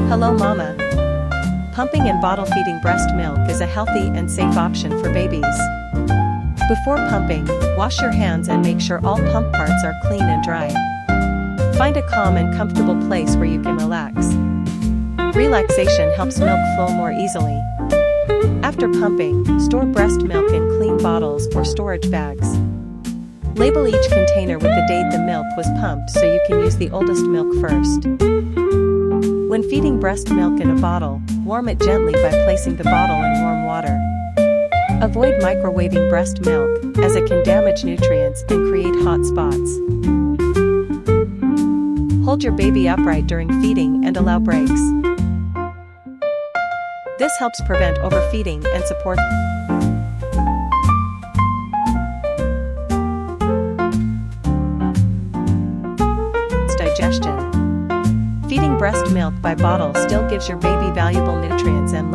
Hello mama. Pumping and bottle feeding breast milk is a healthy and safe option for babies. Before pumping, wash your hands and make sure all pump parts are clean and dry. Find a calm and comfortable place where you can relax. Relaxation helps milk flow more easily. After pumping, store breast milk in clean bottles or storage bags. Label each container with the date the milk was pumped so you can use the oldest milk first. When feeding breast milk in a bottle, warm it gently by placing the bottle in warm water. Avoid microwaving breast milk, as it can damage nutrients and create hot spots. Hold your baby upright during feeding and allow breaks. This helps prevent overfeeding and support digestion. Feeding breast milk by bottle still gives your baby valuable nutrients and